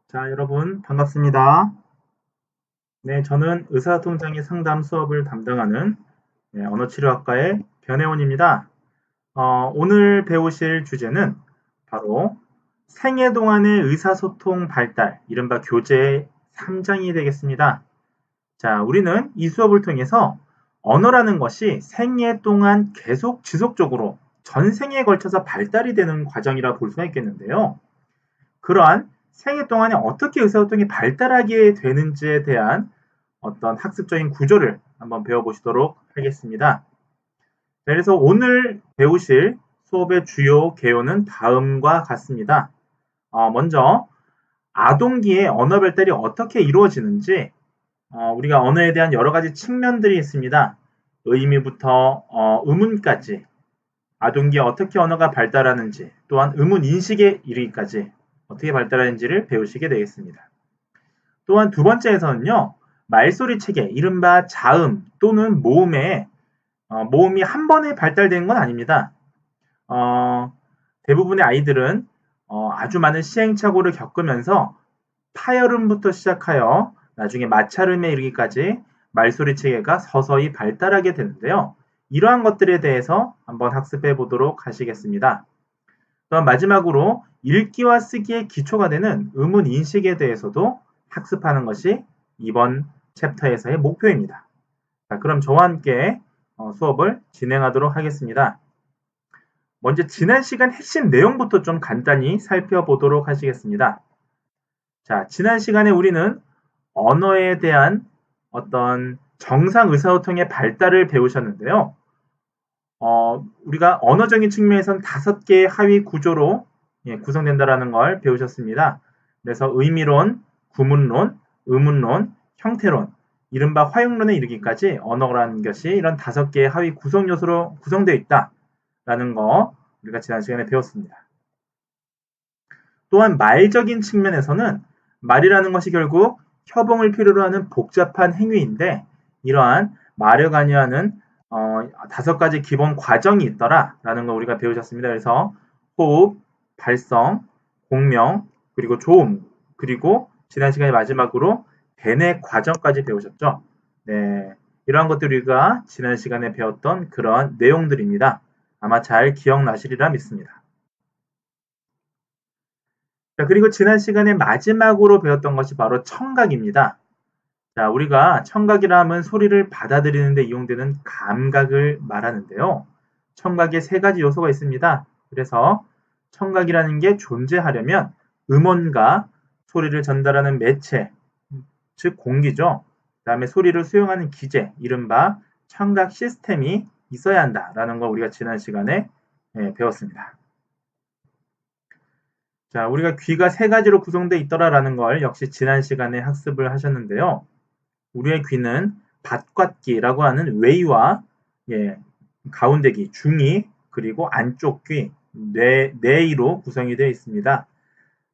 자, 여러분 반갑습니다. 네, 저는 의사소통장애 상담 수업을 담당하는 언어치료학과의 변혜원입니다. 오늘 배우실 주제는 바로 생애 동안의 의사소통 발달, 이른바 교재 3장이 되겠습니다. 자, 우리는 이 수업을 통해서 언어라는 것이 생애 동안 계속 지속적으로 전생에 걸쳐서 발달이 되는 과정이라 볼 수가 있겠는데요. 그러한 생애 동안에 어떻게 의사소통이 발달하게 되는지에 대한 어떤 학습적인 구조를 한번 배워보시도록 하겠습니다. 그래서 오늘 배우실 수업의 주요 개요는 다음과 같습니다. 먼저 아동기의 언어 발달이 어떻게 이루어지는지, 우리가 언어에 대한 여러 가지 측면들이 있습니다. 의미부터 의문까지, 아동기에 어떻게 언어가 발달하는지, 또한 의문 인식에 이르기까지 어떻게 발달하는지를 배우시게 되겠습니다. 또한 두 번째에서는요, 말소리 체계, 이른바 자음 또는 모음이 한 번에 발달되는 건 아닙니다. 대부분의 아이들은 아주 많은 시행착오를 겪으면서 파열음부터 시작하여 나중에 마찰음에 이르기까지 말소리 체계가 서서히 발달하게 되는데요. 이러한 것들에 대해서 한번 학습해 보도록 하시겠습니다. 또한 마지막으로 읽기와 쓰기의 기초가 되는 의문 인식에 대해서도 학습하는 것이 이번 챕터에서의 목표입니다. 자, 그럼 저와 함께 수업을 진행하도록 하겠습니다. 먼저 지난 시간 핵심 내용부터 좀 간단히 살펴보도록 하시겠습니다. 자, 지난 시간에 우리는 언어에 대한 어떤 정상 의사소통의 발달을 배우셨는데요. 우리가 언어적인 측면에서는 5개의 하위 구조로 구성된다는 걸 배우셨습니다. 그래서 의미론, 구문론, 의문론, 형태론, 이른바 화용론에 이르기까지 언어라는 것이 이런 5개의 하위 구성 요소로 구성되어 있다라는 거 우리가 지난 시간에 배웠습니다. 또한 말적인 측면에서는 말이라는 것이 결국 협응을 필요로 하는 복잡한 행위인데, 이러한 말을 관여하는 5가지 기본 과정이 있더라라는 걸 우리가 배우셨습니다. 그래서 호흡, 발성, 공명, 그리고 조음, 그리고 지난 시간에 마지막으로 대뇌 과정까지 배우셨죠. 네, 이러한 것들이 우리가 지난 시간에 배웠던 그런 내용들입니다. 아마 잘 기억나시리라 믿습니다. 자, 그리고 지난 시간에 마지막으로 배웠던 것이 바로 청각입니다. 자, 우리가 청각이라 하면 소리를 받아들이는 데 이용되는 감각을 말하는데요. 청각에 3가지 요소가 있습니다. 그래서 청각이라는 게 존재하려면 음원과 소리를 전달하는 매체, 즉 공기죠. 그 다음에 소리를 수용하는 기제, 이른바 청각 시스템이 있어야 한다라는 걸 우리가 지난 시간에 배웠습니다. 자, 우리가 귀가 3가지로 구성되어 있더라라는 걸 역시 지난 시간에 학습을 하셨는데요. 우리의 귀는 받꽉귀라고 하는 외위와 가운데 귀, 중위, 그리고 안쪽 귀, 내위로 구성이 되어 있습니다.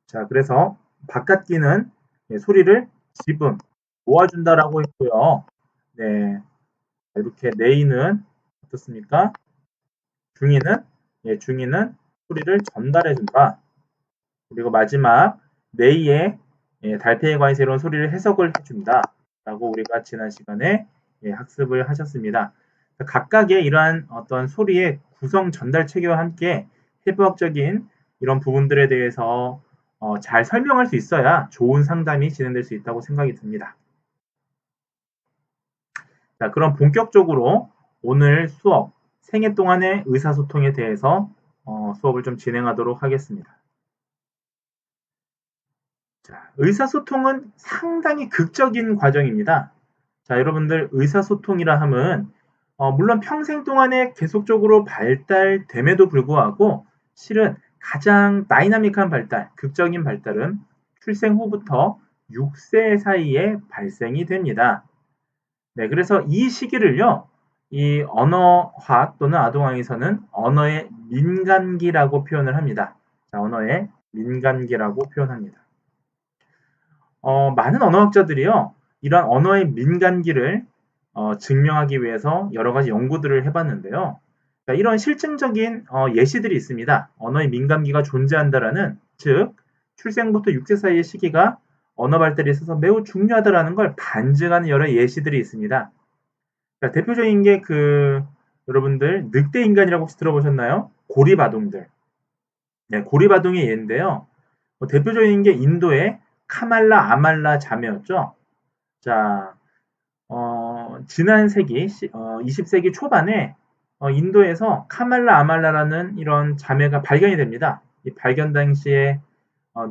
자, 그래서 바깥귀는 소리를 지금 모아준다라고 했고요. 네, 이렇게 내위는 어떻습니까? 중위는 소리를 전달해준다. 그리고 마지막 내위에 달팽이에 관한 새로운 소리를 해석을 해준다. 라고 우리가 지난 시간에 학습을 하셨습니다. 각각의 이러한 어떤 소리의 구성 전달 체계와 함께 해부학적인 이런 부분들에 대해서 잘 설명할 수 있어야 좋은 상담이 진행될 수 있다고 생각이 듭니다. 자, 그럼 본격적으로 오늘 수업, 생애 동안의 의사소통에 대해서 수업을 좀 진행하도록 하겠습니다. 자, 의사소통은 상당히 극적인 과정입니다. 자, 여러분들 의사소통이라 함은 물론 평생 동안에 계속적으로 발달됨에도 불구하고 실은 가장 다이나믹한 발달, 극적인 발달은 출생 후부터 6세 사이에 발생이 됩니다. 네, 그래서 이 시기를요, 이 언어학 또는 아동학에서는 언어의 민간기라고 표현을 합니다. 자, 언어의 민간기라고 표현합니다. 많은 언어학자들이요, 이러한 언어의 민간기를 증명하기 위해서 여러 가지 연구들을 해봤는데요. 자, 이런 실증적인 예시들이 있습니다. 언어의 민간기가 존재한다라는, 즉 출생부터 6세 사이의 시기가 언어 발달에 있어서 매우 중요하다는 걸 반증하는 여러 예시들이 있습니다. 자, 대표적인 게 여러분들 늑대 인간이라고 혹시 들어보셨나요? 고리바둥들. 네, 고리바둥의 예인데요. 대표적인 게 인도의 카말라 아말라 자매였죠. 자, 지난 세기 20세기 초반에 인도에서 카말라 아말라라는 이런 자매가 발견이 됩니다. 이 발견 당시에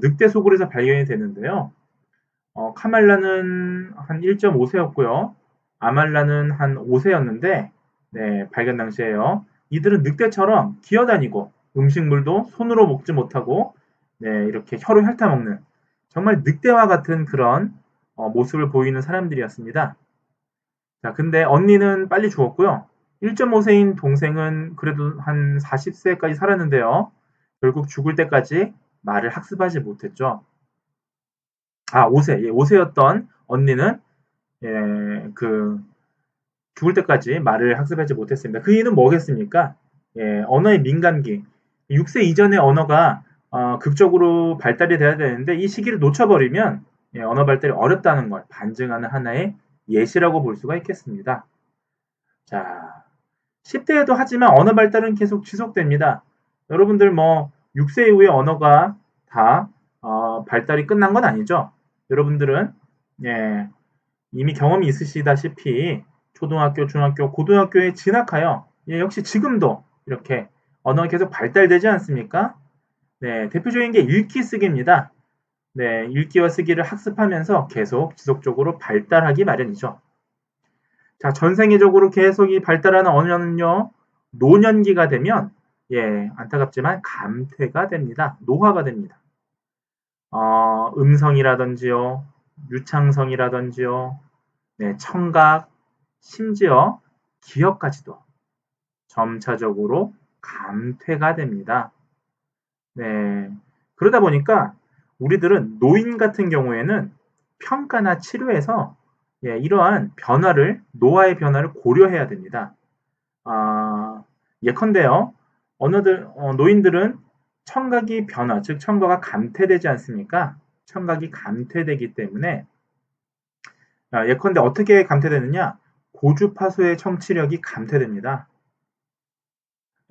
늑대 소굴에서 발견이 되는데요. 카말라는 한 1.5세였고요. 아말라는 한 5세였는데 네, 발견 당시에요. 이들은 늑대처럼 기어다니고 음식물도 손으로 먹지 못하고 네, 이렇게 혀로 핥아먹는 정말 늑대와 같은 그런 모습을 보이는 사람들이었습니다. 자, 근데 언니는 빨리 죽었고요. 1.5세인 동생은 그래도 한 40세까지 살았는데요. 결국 죽을 때까지 말을 학습하지 못했죠. 5세. 예, 5세였던 언니는 예, 죽을 때까지 말을 학습하지 못했습니다. 그 이유는 뭐겠습니까? 예, 언어의 민감기. 6세 이전의 언어가 극적으로 발달이 돼야 되는데 이 시기를 놓쳐버리면 예, 언어 발달이 어렵다는 걸 반증하는 하나의 예시라고 볼 수가 있겠습니다. 자, 10대에도 하지만 언어 발달은 계속 지속됩니다. 여러분들 6세 이후에 언어가 다 발달이 끝난 건 아니죠. 여러분들은 예, 이미 경험이 있으시다시피 초등학교, 중학교, 고등학교에 진학하여 예, 역시 지금도 이렇게 언어가 계속 발달되지 않습니까? 네, 대표적인 게 읽기 쓰기입니다. 네, 읽기와 쓰기를 학습하면서 계속 지속적으로 발달하기 마련이죠. 자, 전 세계적으로 계속 이 발달하는 언어는요, 노년기가 되면 예, 안타깝지만 감퇴가 됩니다. 노화가 됩니다. 음성이라든지요, 유창성이라든지요, 네, 청각, 심지어 기억까지도 점차적으로 감퇴가 됩니다. 네, 그러다 보니까 우리들은 노인 같은 경우에는 평가나 치료에서 예, 이러한 노화의 변화를 고려해야 됩니다. 예컨대요, 노인들은 청각이 변화, 즉 청각이 감퇴되지 않습니까? 청각이 감퇴되기 때문에 예컨대 어떻게 감퇴되느냐? 고주파수의 청취력이 감퇴됩니다.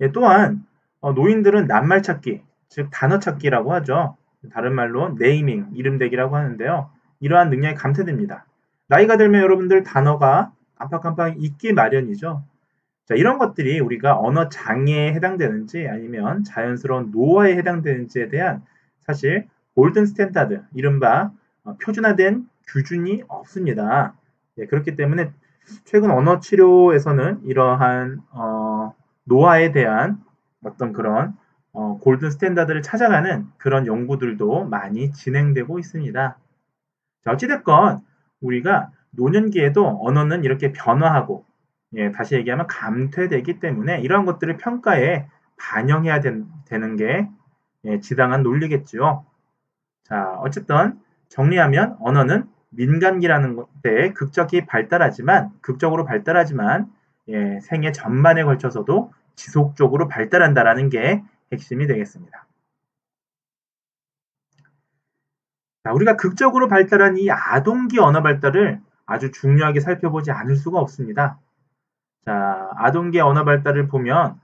예, 또한 노인들은 낱말 찾기, 즉 단어 찾기라고 하죠. 다른 말로 네이밍, 이름대기라고 하는데요. 이러한 능력이 감퇴됩니다. 나이가 들면 여러분들 단어가 깜빡깜빡 잊기 마련이죠. 자, 이런 것들이 우리가 언어 장애에 해당되는지 아니면 자연스러운 노화에 해당되는지에 대한 사실 골든 스탠다드, 이른바 표준화된 규준이 없습니다. 네, 그렇기 때문에 최근 언어 치료에서는 이러한 노화에 대한 어떤 그런 골든 스탠다드를 찾아가는 그런 연구들도 많이 진행되고 있습니다. 자, 어찌됐건 우리가 노년기에도 언어는 이렇게 변화하고 예, 다시 얘기하면 감퇴되기 때문에 이러한 것들을 평가에 반영해야 되는 게 예, 지당한 논리겠죠. 자, 어쨌든 정리하면 언어는 민간기라는 때에 극적으로 발달하지만 예, 생애 전반에 걸쳐서도 지속적으로 발달한다라는 게 핵심이 되겠습니다. 자, 우리가 극적으로 발달한 이 아동기 언어 발달을 아주 중요하게 살펴보지 않을 수가 없습니다. 자, 아동기 언어 발달을 보면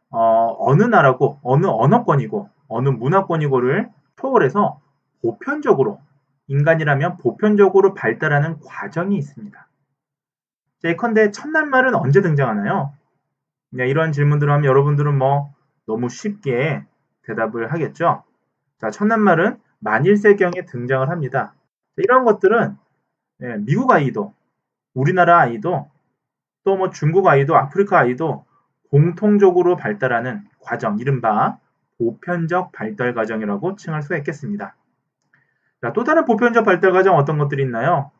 어느 나라고, 어느 언어권이고, 어느 문화권이고를 초월해서 보편적으로, 인간이라면 보편적으로 발달하는 과정이 있습니다. 예컨대 첫날말은 언제 등장하나요? 네, 이런 질문들을 하면 여러분들은 너무 쉽게 대답을 하겠죠? 자, 첫날말은 만일세경에 등장을 합니다. 이런 것들은 예, 미국 아이도, 우리나라 아이도, 또 중국 아이도, 아프리카 아이도 공통적으로 발달하는 과정, 이른바 보편적 발달 과정이라고 칭할 수가 있겠습니다. 자, 또 다른 보편적 발달 과정 어떤 것들이 있나요?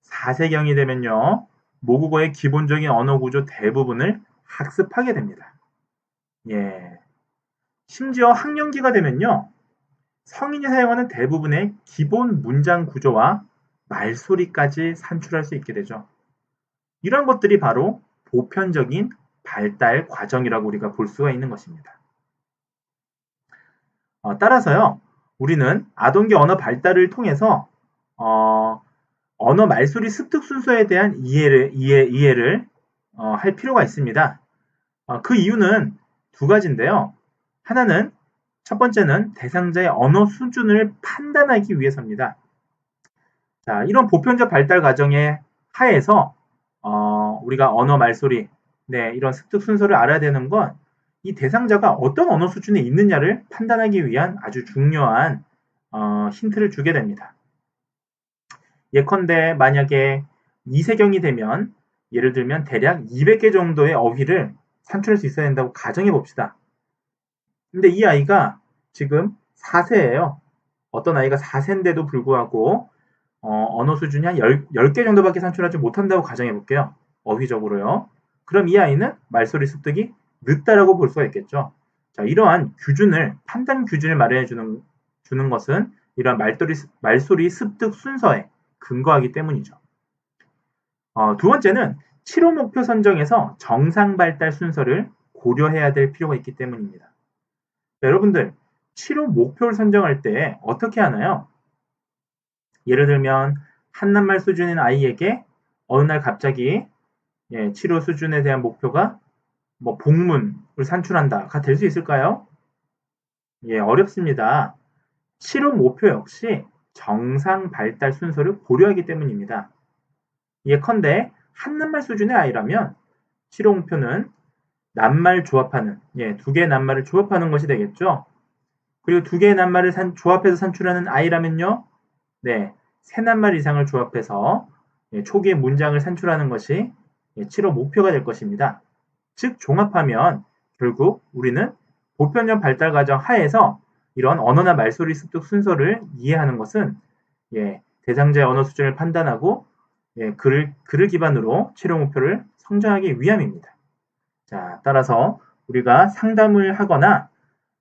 4세경이 되면요, 모국어의 기본적인 언어 구조 대부분을 학습하게 됩니다. 예. 심지어 학령기가 되면요, 성인이 사용하는 대부분의 기본 문장 구조와 말소리까지 산출할 수 있게 되죠. 이런 것들이 바로 보편적인 발달 과정이라고 우리가 볼 수가 있는 것입니다. 따라서요, 우리는 아동기 언어 발달을 통해서 언어 말소리 습득 순서에 대한 이해를 할 필요가 있습니다. 그 이유는 두 가지인데요. 하나는 첫 번째는 대상자의 언어 수준을 판단하기 위해서입니다. 자, 이런 보편적 발달 과정의 하에서 우리가 언어 말소리, 이런 습득 순서를 알아야 되는 건 이 대상자가 어떤 언어 수준에 있느냐를 판단하기 위한 아주 중요한 힌트를 주게 됩니다. 예컨대 만약에 이세경이 되면 예를 들면 대략 200개 정도의 어휘를 산출할 수 있어야 된다고 가정해 봅시다. 근데 이 아이가 지금 4세예요. 어떤 아이가 4세인데도 불구하고 언어 수준이 한 10개 정도밖에 산출하지 못한다고 가정해 볼게요. 어휘적으로요. 그럼 이 아이는 말소리 습득이 늦다라고 볼 수가 있겠죠. 자, 이러한 판단 기준을 마련해 주는 것은 이러한 말소리 습득 순서에 근거하기 때문이죠. 두 번째는 치료 목표 선정에서 정상 발달 순서를 고려해야 될 필요가 있기 때문입니다. 자, 여러분들, 치료 목표를 선정할 때 어떻게 하나요? 예를 들면 한낱말 수준인 아이에게 어느 날 갑자기 치료 수준에 대한 목표가 복문을 산출한다가 될 수 있을까요? 어렵습니다. 치료 목표 역시 정상 발달 순서를 고려하기 때문입니다. 예컨대 한낱말 수준의 아이라면 치료 목표는 낱말 조합하는, 두 개의 낱말을 조합하는 것이 되겠죠. 그리고 두 개의 낱말을 조합해서 산출하는 아이라면요, 세 낱말 이상을 조합해서 초기의 문장을 산출하는 것이 치료 목표가 될 것입니다. 즉 종합하면 결국 우리는 보편적 발달 과정 하에서 이런 언어나 말소리 습득 순서를 이해하는 것은 대상자의 언어 수준을 판단하고 글을 기반으로 치료 목표를 성정하기 위함입니다. 자, 따라서 우리가 상담을 하거나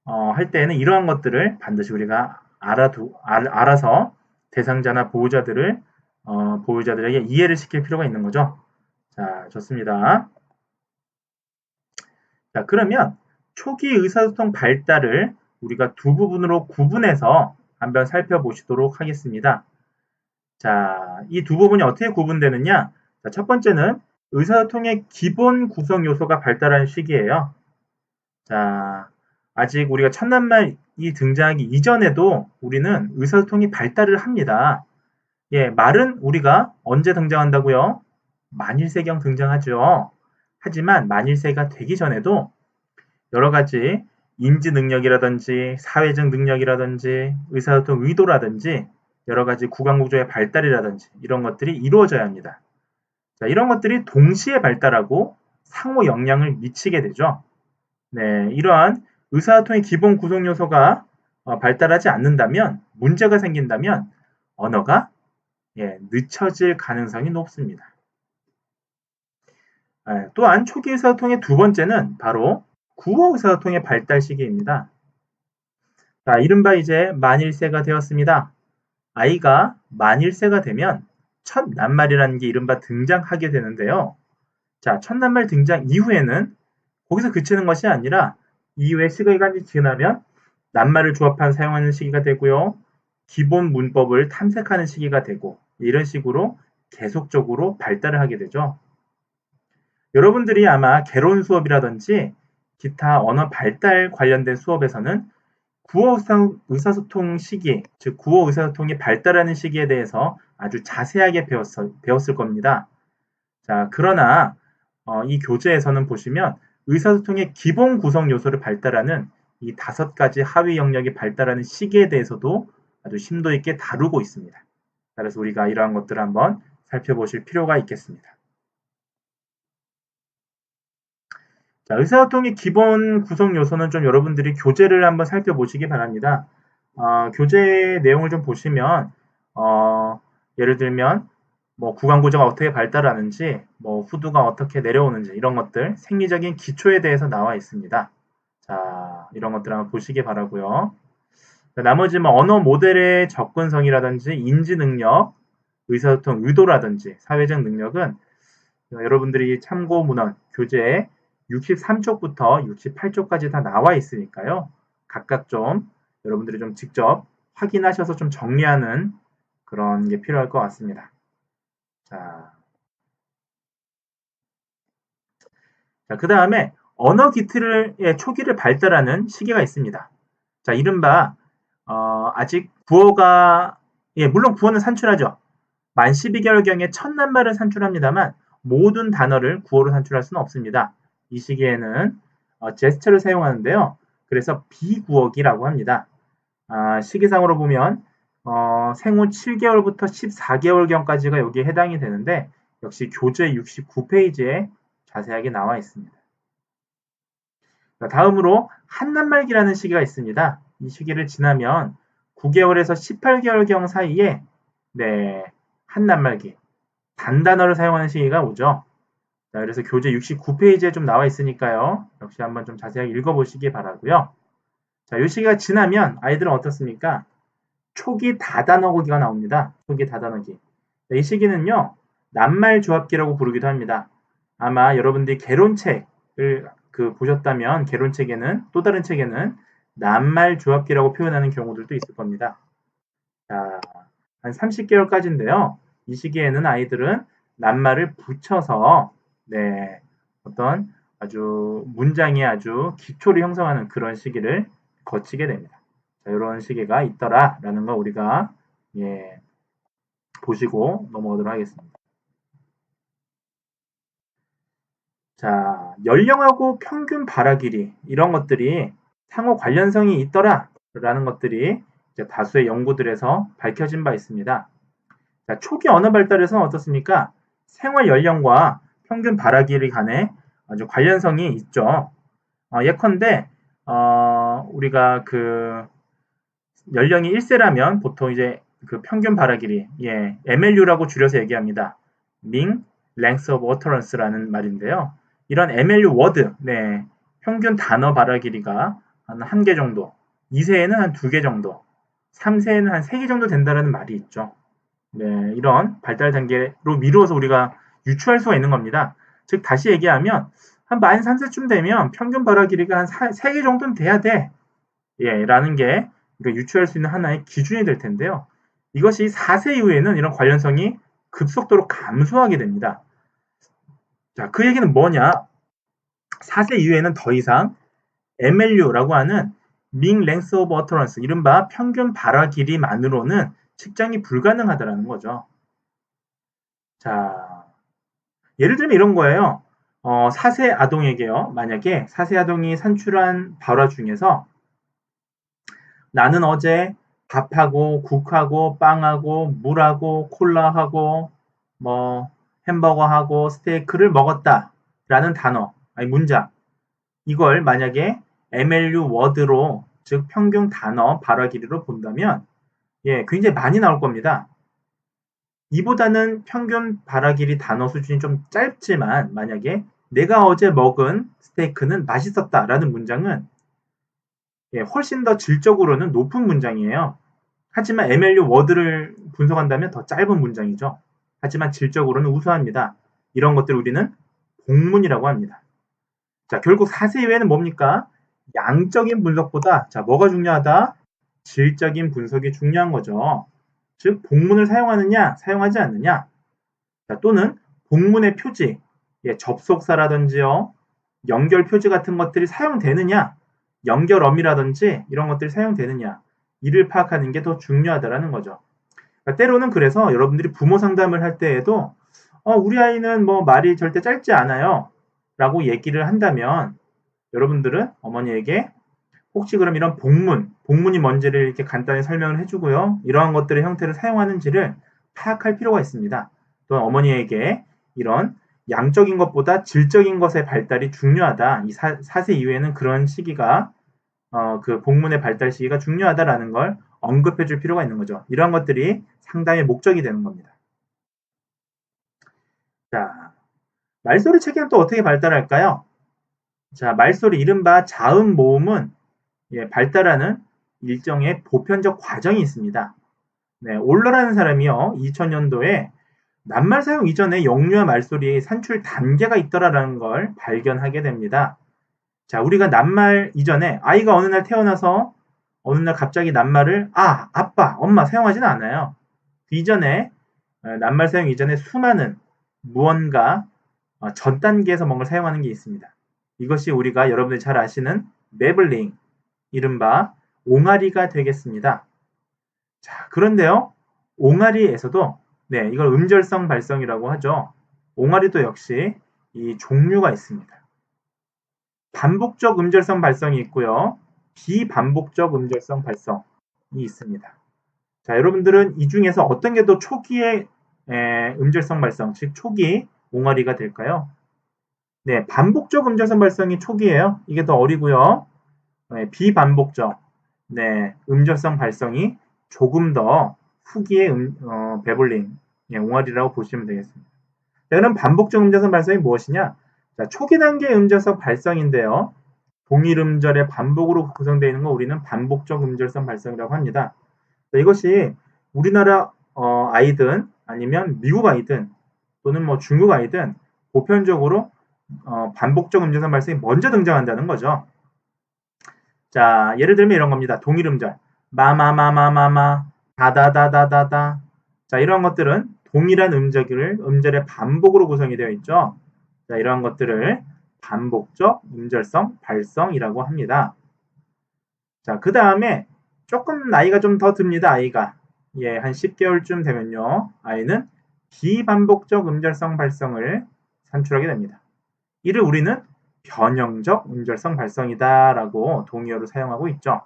할 때에는 이러한 것들을 반드시 우리가 알아서 대상자나 보호자들에게 이해를 시킬 필요가 있는 거죠. 자, 좋습니다. 자, 그러면 초기 의사소통 발달을 우리가 두 부분으로 구분해서 한번 살펴보시도록 하겠습니다. 자, 이 두 부분이 어떻게 구분되느냐? 자, 첫 번째는 의사소통의 기본 구성 요소가 발달하는 시기예요. 자, 아직 우리가 첫낱말이 등장하기 이전에도 우리는 의사소통이 발달을 합니다. 말은 우리가 언제 등장한다고요? 만일세경 등장하죠. 하지만 만일세가 되기 전에도 여러 가지 인지 능력이라든지 사회적 능력이라든지 의사소통 의도라든지 여러 가지 구강구조의 발달이라든지 이런 것들이 이루어져야 합니다. 자, 이런 것들이 동시에 발달하고 상호 영향을 미치게 되죠. 이러한 의사소통의 기본 구성 요소가 발달하지 않는다면, 문제가 생긴다면 언어가 늦춰질 가능성이 높습니다. 또한 초기 의사소통의 두 번째는 바로 구어 의사소통의 발달 시기입니다. 자, 이른바 이제 만일세가 되었습니다. 아이가 만일세가 되면 첫 낱말이라는 게 이른바 등장하게 되는데요. 자, 첫 낱말 등장 이후에는 거기서 그치는 것이 아니라 이후에 시간이 지나면 낱말을 조합한 사용하는 시기가 되고요. 기본 문법을 탐색하는 시기가 되고 이런 식으로 계속적으로 발달을 하게 되죠. 여러분들이 아마 개론 수업이라든지 기타 언어 발달 관련된 수업에서는 구어 의사소통 시기, 즉 구어 의사소통이 발달하는 시기에 대해서 아주 자세하게 배웠을 겁니다. 자, 그러나 이 교재에서는 보시면 의사소통의 기본 구성 요소를 발달하는 이 5가지 하위 영역이 발달하는 시기에 대해서도 아주 심도 있게 다루고 있습니다. 그래서 우리가 이러한 것들을 한번 살펴보실 필요가 있겠습니다. 자, 의사소통의 기본 구성 요소는 좀 여러분들이 교재를 한번 살펴보시기 바랍니다. 교재 내용을 좀 보시면 예를 들면 구강구조가 어떻게 발달하는지, 후두가 어떻게 내려오는지 이런 것들 생리적인 기초에 대해서 나와 있습니다. 자, 이런 것들 한번 보시기 바라고요. 나머지 언어 모델의 접근성이라든지 인지 능력, 의사소통 의도라든지 사회적 능력은 여러분들이 참고 문헌 교재에 63쪽부터 68쪽까지 다 나와 있으니까요. 각각 좀 여러분들이 좀 직접 확인하셔서 좀 정리하는 그런 게 필요할 것 같습니다. 자, 그 다음에 언어 기틀의 초기를 발달하는 시기가 있습니다. 자, 이른바 아직 구어가 물론 구어는 산출하죠. 만 12개월경에 첫 낱말을 산출합니다만 모든 단어를 구어로 산출할 수는 없습니다. 이 시기에는 제스처를 사용하는데요. 그래서 비구어기라고 합니다. 시기상으로 보면 생후 7개월부터 14개월경까지가 여기에 해당이 되는데 역시 교재 69페이지에 자세하게 나와 있습니다. 다음으로 한낱말기라는 시기가 있습니다. 이 시기를 지나면 9개월에서 18개월경 사이에 한낱말기, 단단어를 사용하는 시기가 오죠. 자, 그래서 교재 69페이지에 좀 나와 있으니까요. 역시 한번 좀 자세하게 읽어보시기 바라고요. 자, 이 시기가 지나면 아이들은 어떻습니까? 초기 다단어기가 나옵니다. 초기 다단어기. 이 시기는요, 낱말 조합기라고 부르기도 합니다. 아마 여러분들이 개론책을 보셨다면 개론책에는 또 다른 책에는 낱말 조합기라고 표현하는 경우들도 있을 겁니다. 자, 한 30개월까지인데요. 이 시기에는 아이들은 낱말을 붙여서 어떤 아주 문장이 아주 기초를 형성하는 그런 시기를 거치게 됩니다. 자, 이런 시기가 있더라라는 거 우리가 보시고 넘어가도록 하겠습니다. 자, 연령하고 평균 발화 길이 이런 것들이 상호 관련성이 있더라라는 것들이 이제 다수의 연구들에서 밝혀진 바 있습니다. 자, 초기 언어 발달에서는 어떻습니까? 생활 연령과 평균 발화 길이 간에 아주 관련성이 있죠. 예컨대 우리가 연령이 1세라면 보통 이제 평균 발화 길이 MLU라고 줄여서 얘기합니다. Mean Length of Utterance라는 말인데요. 이런 MLU 워드, 평균 단어 발화 길이가 한 1개 정도, 2세에는 한 2개 정도, 3세에는 한 3개 정도 된다는 말이 있죠. 이런 발달 단계로 미루어서 우리가 유추할 수가 있는 겁니다. 즉 다시 얘기하면 한 만 3세쯤 되면 평균 발화 길이가 한 3개 정도는 돼야 돼. 라는 게 우리가 유추할 수 있는 하나의 기준이 될 텐데요. 이것이 4세 이후에는 이런 관련성이 급속도로 감소하게 됩니다. 자, 그 얘기는 뭐냐? 4세 이후에는 더 이상 MLU라고 하는 Mean Length of Utterance, 이른바 평균 발화 길이만으로는 측정이 불가능하다는 거죠. 자, 예를 들면 이런 거예요. 4세 아동에게요. 만약에 4세 아동이 산출한 발화 중에서 나는 어제 밥하고 국하고 빵하고 물하고 콜라하고 햄버거하고 스테이크를 먹었다 라는 단어, 아니 문장, 이걸 만약에 MLU 워드로, 즉 평균 단어 발화 길이로 본다면 굉장히 많이 나올 겁니다. 이보다는 평균 발화 길이 단어 수준이 좀 짧지만 만약에 내가 어제 먹은 스테이크는 맛있었다 라는 문장은 훨씬 더 질적으로는 높은 문장이에요. 하지만 MLU 워드를 분석한다면 더 짧은 문장이죠. 하지만 질적으로는 우수합니다. 이런 것들을 우리는 복문이라고 합니다. 자, 결국 4세 이외에는 뭡니까? 양적인 분석보다 뭐가 중요하다? 질적인 분석이 중요한 거죠. 즉 복문을 사용하느냐 사용하지 않느냐, 또는 복문의 표지, 접속사라든지요, 연결 표지 같은 것들이 사용되느냐, 연결어미라든지 이런 것들이 사용되느냐, 이를 파악하는 게 더 중요하다는 거죠. 때로는 그래서 여러분들이 부모 상담을 할 때에도 우리 아이는 말이 절대 짧지 않아요 라고 얘기를 한다면 여러분들은 어머니에게 혹시 그럼 이런 복문이 뭔지를 이렇게 간단히 설명을 해주고요, 이러한 것들의 형태를 사용하는지를 파악할 필요가 있습니다. 또 어머니에게 이런 양적인 것보다 질적인 것의 발달이 중요하다, 이 4세 이후에는 그런 시기가 복문의 발달 시기가 중요하다라는 걸 언급해 줄 필요가 있는 거죠. 이러한 것들이 상담의 목적이 되는 겁니다. 자, 말소리 체계는 또 어떻게 발달할까요? 자, 말소리, 이른바 자음 모음은 발달하는 일정의 보편적 과정이 있습니다. 올러라는 사람이요, 2000년도에 낱말 사용 이전에 영유아 말소리의 산출 단계가 있더라라는 걸 발견하게 됩니다. 자, 우리가 낱말 이전에 아이가 어느 날 태어나서 어느 날 갑자기 낱말을 아빠, 엄마 사용하지는 않아요. 이전에 낱말 사용 이전에 수많은 무언가 전 단계에서 뭔가를 사용하는 게 있습니다. 이것이 우리가 여러분들이 잘 아시는 매블링, 이른바 옹알이가 되겠습니다. 자, 그런데요. 옹알이에서도 이걸 음절성 발성이라고 하죠. 옹알이도 역시 이 종류가 있습니다. 반복적 음절성 발성이 있고요. 비반복적 음절성 발성이 있습니다. 자, 여러분들은 이 중에서 어떤 게 더 초기의 음절성 발성, 즉 초기 옹알이가 될까요? 네, 반복적 음절성 발성이 초기예요. 이게 더 어리고요. 비반복적 음절성 발성이 조금 더 후기의 배블링, 옹알이라고 보시면 되겠습니다. 자, 그럼 반복적 음절성 발성이 무엇이냐? 자, 초기 단계 음절성 발성인데요. 동일 음절의 반복으로 구성되어 있는 거 우리는 반복적 음절성 발성이라고 합니다. 자, 이것이 우리나라 아이든 아니면 미국 아이든 또는 뭐 중국 아이든 보편적으로 반복적 음절성 발성이 먼저 등장한다는 거죠. 자, 예를 들면 이런 겁니다. 동일 음절. 마마마마마마, 다다다다다다. 자, 이런 것들은 동일한 음절의 반복으로 구성이 되어 있죠. 자, 이러한 것들을 반복적 음절성 발성이라고 합니다. 자, 그 다음에 조금 나이가 좀 더 듭니다, 아이가. 한 10개월쯤 되면요. 아이는 비반복적 음절성 발성을 산출하게 됩니다. 이를 우리는 변형적 음절성 발성이다라고 동의어로 사용하고 있죠.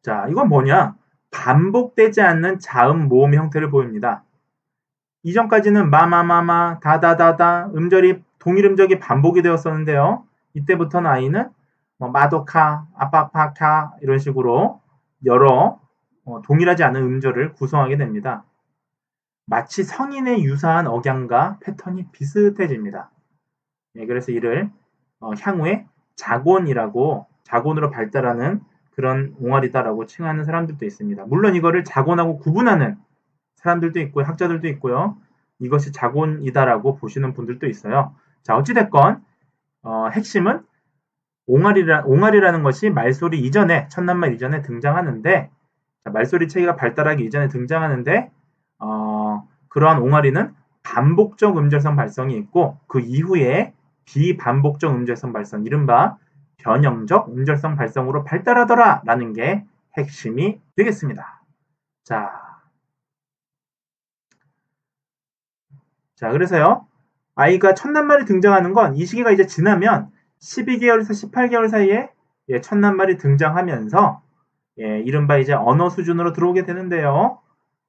자, 이건 뭐냐? 반복되지 않는 자음 모음 형태를 보입니다. 이전까지는 마마마마, 다다다다 동일 음절이 반복이 되었었는데요. 이때부터는 아이는 마도카, 아빠파카 이런 식으로 여러 동일하지 않은 음절을 구성하게 됩니다. 마치 성인의 유사한 억양과 패턴이 비슷해집니다. 그래서 이를 향후에 자곤으로 발달하는 그런 옹알이다라고 칭하는 사람들도 있습니다. 물론 이거를 자곤하고 구분하는 사람들도 있고요. 학자들도 있고요. 이것이 자곤이다라고 보시는 분들도 있어요. 자, 어찌됐건 핵심은 옹알이라는 것이 말소리 이전에, 첫낱말 이전에 등장하는데, 자, 말소리 체계가 발달하기 이전에 등장하는데 그러한 옹알이는 반복적 음절성 발성이 있고 그 이후에 비반복적 음절성 발성, 이른바 변형적 음절성 발성으로 발달하더라라는 게 핵심이 되겠습니다. 자, 그래서요. 아이가 첫낱말이 등장하는 건 이 시기가 이제 지나면 12개월에서 18개월 사이에 첫낱말이 등장하면서 이른바 이제 언어 수준으로 들어오게 되는데요.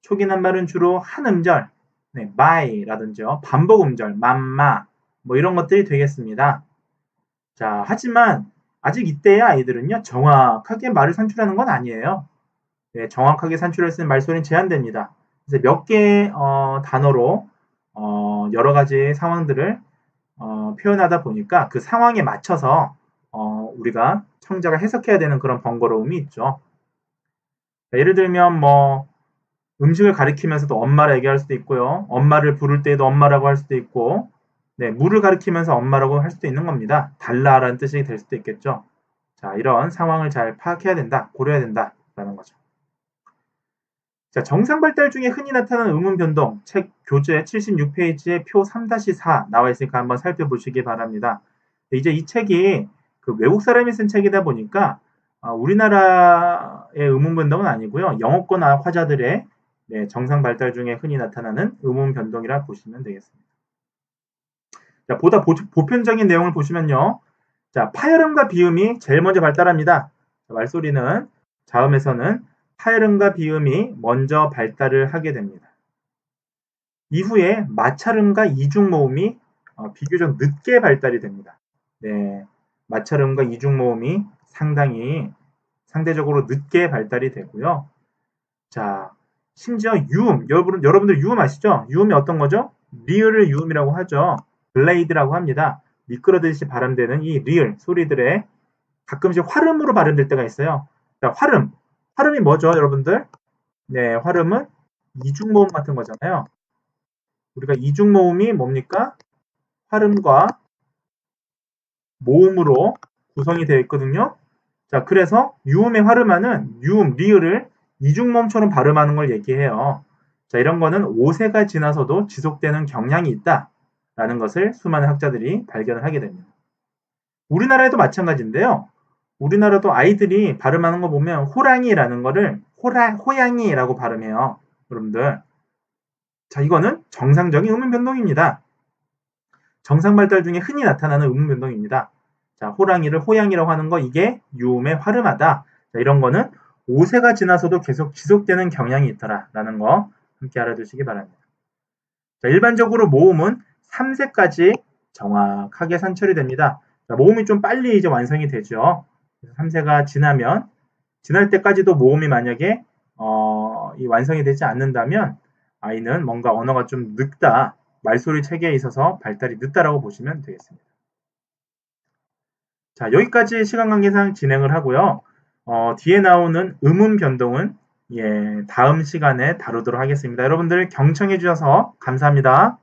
초기 낱말은 주로 한 음절, my라든지 반복 음절, 맘마 뭐 이런 것들이 되겠습니다. 자, 하지만 아직 이때의 아이들은요. 정확하게 말을 산출하는 건 아니에요. 정확하게 산출할 수 있는 말소리는 제한됩니다. 그래서 몇 개의 단어로 여러 가지 상황들을 표현하다 보니까 그 상황에 맞춰서 우리가 청자가 해석해야 되는 그런 번거로움이 있죠. 예를 들면 뭐 음식을 가리키면서도 엄마라 얘기할 수도 있고요. 엄마를 부를 때에도 엄마라고 할 수도 있고 물을 가리키면서 엄마라고 할 수도 있는 겁니다. 달라라는 뜻이 될 수도 있겠죠. 자, 이런 상황을 잘 파악해야 된다, 고려해야 된다라는 거죠. 자, 정상 발달 중에 흔히 나타나는 음운 변동, 책 교재 76페이지에 표 3-4 나와 있으니까 한번 살펴보시기 바랍니다. 이제 이 책이 그 외국 사람이 쓴 책이다 보니까 우리나라의 음운 변동은 아니고요. 영어권 화자들의 정상 발달 중에 흔히 나타나는 음운 변동이라 보시면 되겠습니다. 자, 보다 보편적인 내용을 보시면요. 자, 파열음과 비음이 제일 먼저 발달합니다. 자, 말소리는 자음에서는 파열음과 비음이 먼저 발달을 하게 됩니다. 이후에 마찰음과 이중모음이 비교적 늦게 발달이 됩니다. 마찰음과 이중모음이 상대적으로 늦게 발달이 되고요. 자, 심지어 유음, 여러분들 유음 아시죠? 유음이 어떤 거죠? 리을을 유음이라고 하죠. 블레이드라고 합니다. 미끄러듯이 발음되는 이 리을 소리들에 가끔씩 활음으로 발음될 때가 있어요. 자, 활음이 뭐죠, 여러분들? 활음은 이중모음 같은 거잖아요. 우리가 이중모음이 뭡니까? 활음과 모음으로 구성이 되어 있거든요. 자, 그래서 유음의 화르마는 유음, 리을을 이중모음처럼 발음하는 걸 얘기해요. 자, 이런 거는 5세가 지나서도 지속되는 경향이 있다라는 것을 수많은 학자들이 발견을 하게 됩니다. 우리나라에도 마찬가지인데요. 우리나라도 아이들이 발음하는 거 보면 호랑이라는 거를 호양이라고 발음해요. 여러분들. 자, 이거는 정상적인 음운 변동입니다. 정상 발달 중에 흔히 나타나는 음운 변동입니다. 자, 호랑이를 호양이라고 하는 거 이게 유음의 화름하다. 자, 이런 거는 5세가 지나서도 계속 지속되는 경향이 있더라라는 거 함께 알아두시기 바랍니다. 자, 일반적으로 모음은 3세까지 정확하게 산철이 됩니다. 자, 모음이 좀 빨리 이제 완성이 되죠. 3세가 지날 때까지도 모음이 만약에 이 완성이 되지 않는다면 아이는 뭔가 언어가 좀 늦다, 말소리 체계에 있어서 발달이 늦다라고 보시면 되겠습니다. 자, 여기까지 시간 관계상 진행을 하고요. 뒤에 나오는 음운 변동은 다음 시간에 다루도록 하겠습니다. 여러분들 경청해 주셔서 감사합니다.